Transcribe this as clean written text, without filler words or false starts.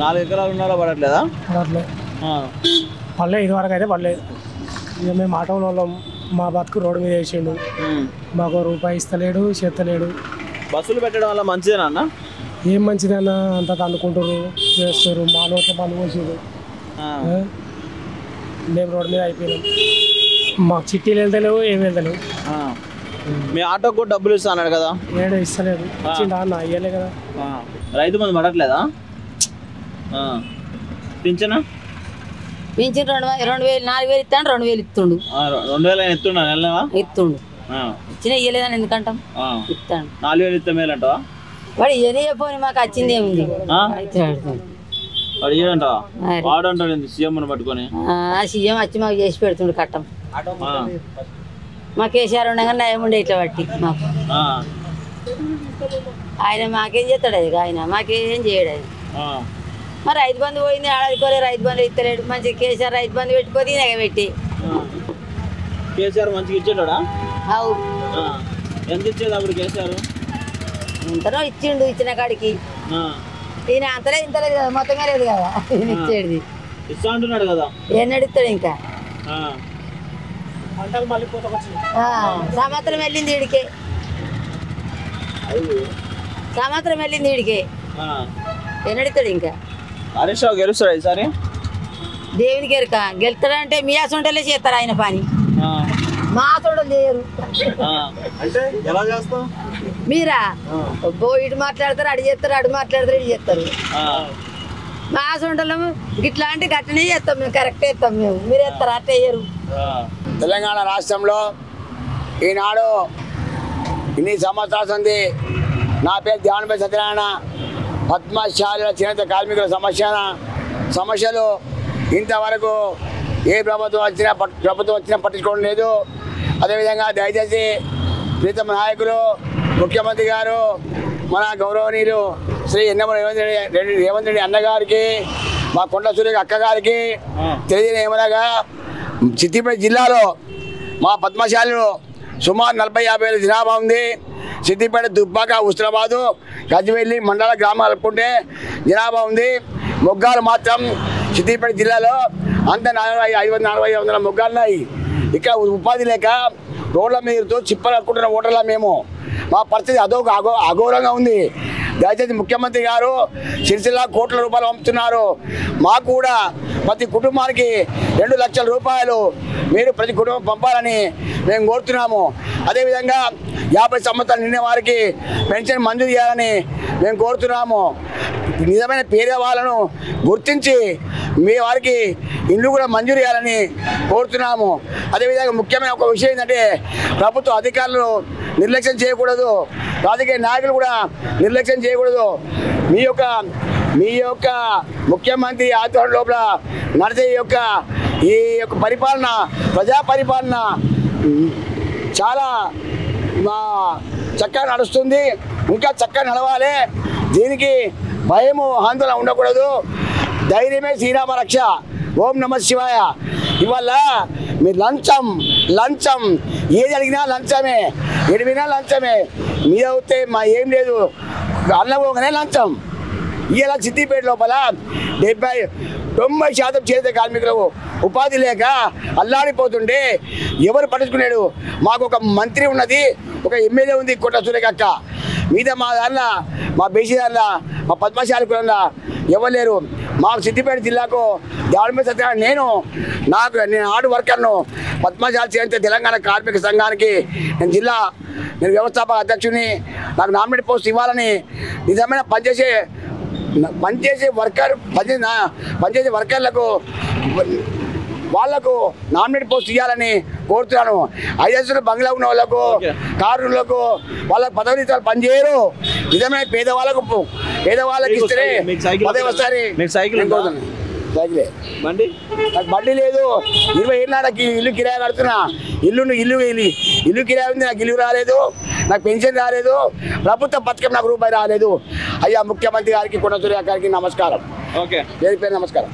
4 ఎకరాలు ఉన్నారా పడట్లేదా? పడట్లేదు. పడలేదు, ఇదివరకు అయితే పడలేదు. ఇక మేము ఆటోలో వాళ్ళం, మా బతుకు రోడ్డు మీద వేసిండు, మాకు రూపాయి ఇస్తలేడు, చేస్తలేడు. బస్సులు పెట్టడం వల్ల మంచిదేనా అన్న? ఏం మంచిదన్నా, అంత అందుకుంటారు, చేస్తారు, మా నోట్లో పని పోసారు. మేము రోడ్డు మీద అయిపోయినాం, మాకు చిట్టీలు వెళ్తలేవు, ఏం వెళ్తలేవు. మీ ఆటోకి కూడా డబ్బులు ఇస్తా అన్నాడు కదా? ఏడో ఇస్తలేదు, ఇచ్చిండా అన్న, అయ్యలే కదా. రైతు మంది పడట్లేదా? పింఛనా? పింఛన్ 2,000 4,000 ఇస్తాను, 2,000 ఇస్తుండు. 2,000 ఎత్తుండ నెలవా? ఇస్తుండు. ఇచ్చిన ఇయ్యలేదని ఎందుకంటాం, ఇస్తాను. 4,000 ఇస్తే మేలంటవా? వాడు ఇవన్నీ చెప్పని మాకు వచ్చింది ఏముంది. వాడు ఇయ్యడంటా? వాడు అంటాడు సీఎం పట్టుకొని. సీఎం వచ్చి మాకు చేసి పెడుతుండు కట్టం. మా కేసీఆర్ ఉండగా నయం ఉండే ఇట్లా బట్టి మాకు. ఆయన మాకేం చేస్తాడు, అది ఆయన మాకేం చేయడు. అది మరి రైతు బంధు పోయింది, ఆడదుకోలే, రైతు బంధు ఇస్తలేడు. మంచి కేసీఆర్ రైతు బంధు పెట్టుకోది పెట్టి. కేసీఆర్ మంచిగా ఇచ్చాడా? అవు. ఎంత ఇచ్చేది అప్పుడు కేసీఆర్? ఇంతనో ఇచ్చిండు, ఇచ్చిన కాడికి. ఈయన అంతలేదు ఇంతలేదు కదా, మొత్తంగా లేదు కదా ఇచ్చేది. ఇస్తా అంటున్నాడు కదా, ఏం నడుస్తాడు ఇంకా. సంవత్సరం వెళ్ళింది వీడికే, సంవత్సరం వెళ్ళింది వీడికే, ఏం నడుస్తాడు ఇంకా. హరీష్ రావు గెలుస్తాడు ఈసారి? దేవునికి ఎరుక గెలుస్తాడంటే మీ అసొంటలే చేస్తారు ఆయన పని, మా అసొంటలు చేయరు. అంటే ఎలా చేస్తాం? మీరా ఇటు మాట్లాడతారు, అడి చేస్తారు, అడు మాట్లాడతారు, ఇటు చేస్తారు. మా అసొంటలము ఇట్లాంటి గట్టనే చేస్తాం మేము, కరెక్ట్ చేస్తాం మేము. మీరు వేస్తారు, అట్లా వేయరు. తెలంగాణ రాష్ట్రంలో ఈనాడు ఇన్ని సంవత్సరాల ఉంది. నా పేరు ధ్యానపై సత్యనారాయణ. పద్మశాలుల చేనేత కార్మికుల సమస్యలు ఇంతవరకు ఏ ప్రభుత్వం వచ్చినా పట్టించుకోవడం లేదు. అదేవిధంగా దయచేసి ప్రీతమ నాయకులు ముఖ్యమంత్రి గారు, మన గౌరవనీయులు శ్రీ యన్నమల రేవంత్ రెడ్డి అన్నగారికి, మా కొండ సూర్య అక్కగారికి తెలియని ఏమనగా, సిద్దిపేట జిల్లాలో మా పద్మశాలిలో సుమారు 40-50 జనాభా ఉంది. సిద్దిపేట, దుబ్బాక, హుస్నాబాదు, గజ్వేలి మండల గ్రామాలు కలుపుకుంటే జనాభా ఉంది. మొగ్గాలు మాత్రం సిద్దిపేట జిల్లాలో అంత 500-400 మొగ్గాలు ఉన్నాయి. ఇక్కడ ఉపాధి లేక రోడ్ల మీదతో చిప్పలనుకుంటున్న ఓటర్ల మేము, మా పరిస్థితి అఘోరంగా ఉంది. దయచేసి ముఖ్యమంత్రి గారు సిరిసిల్ల కోట్ల రూపాయలు పంపుతున్నారు. మాకు కూడా ప్రతి కుటుంబానికి 2 లక్షల రూపాయలు మీరు ప్రతి కుటుంబం పంపాలని మేము కోరుతున్నాము. అదేవిధంగా 50 సంవత్సరాలు నిండిన వారికి పెన్షన్ మంజూరు చేయాలని మేము కోరుతున్నాము. నిజమైన పేదవాళ్ళను గుర్తించి మీ వారికి ఇల్లు కూడా మంజూరు చేయాలని కోరుతున్నాము. అదేవిధంగా ముఖ్యమైన ఒక విషయం ఏంటంటే, ప్రభుత్వ అధికారులు నిర్లక్ష్యం చేయకూడదు, రాజకీయ నాయకులు కూడా నిర్లక్ష్యం చేయకూడదు. మీ యొక్క ముఖ్యమంత్రి ఆధ్వర్యం లోపల నడిచే ఈ యొక్క పరిపాలన, ప్రజా పరిపాలన చాలా చక్కగా నడుస్తుంది. ఇంకా చక్కగా నడవాలి. దీనికి భయము, ఆందోళన ఉండకూడదు. ధైర్యమే శ్రీరామ రక్ష. ఓం నమ శివాయ. ఇవాళ మీరు లంచం ఏది అడిగినా లంచమే, ఎడివినా లంచమే. మీద అవుతే మా ఏం లేదు, అన్నపోగానే లంచం. ఇలా సిద్దిపేట లోపల 70-90% చేనేత కార్మికులకు ఉపాధి లేక అల్లాడిపోతుండే ఎవరు పట్టించుకున్నాడు? మాకు ఒక మంత్రి ఉన్నది, ఒక ఎమ్మెల్యే ఉంది, కొండ సూర్యకక్క. మీద మా దానిలో, మా బీసీ దానిలో, మా పద్మశాలి కులంలో ఎవరు లేరు. మాకు సిద్దిపేట జిల్లాకు ధ్యానపై సత్యనారాయణ నేను హార్డ్ వర్కర్ను. పద్మశాలి చేనేత తెలంగాణ కార్మిక సంఘానికి నేను వ్యవస్థాపక అధ్యక్షుని. నాకు నామినేట్ పోస్ట్ ఇవ్వాలని, నిజమైన పనిచేసే వర్కర్లకు వాళ్లకు నామినేట్ పోస్ట్ ఇవ్వాలని కోరుతున్నాను. ఐఎస్లు బంగ్లా ఉన్న వాళ్ళకు, కారులకు, వాళ్ళకు పదవి పనిచేయరు. నిజమైన పేదవాళ్ళకి ఇస్తే పదవి వస్తారని కోరుతున్నాను. సైకిలే నాకు బండి లేదు. 20 ఏళ్ళ నాకు ఇల్లు కిరాయి కడుతున్నా. ఇల్లు కిరాయి ఉంది, నాకు ఇల్లు రాలేదు, నాకు పెన్షన్ రాలేదు, ప్రభుత్వ పథకం నాకు రూపాయి రాలేదు. అయ్యా ముఖ్యమంత్రి గారికి, కొండ సూర్య గారికి నమస్కారం. ఓకే, పేరు నమస్కారం.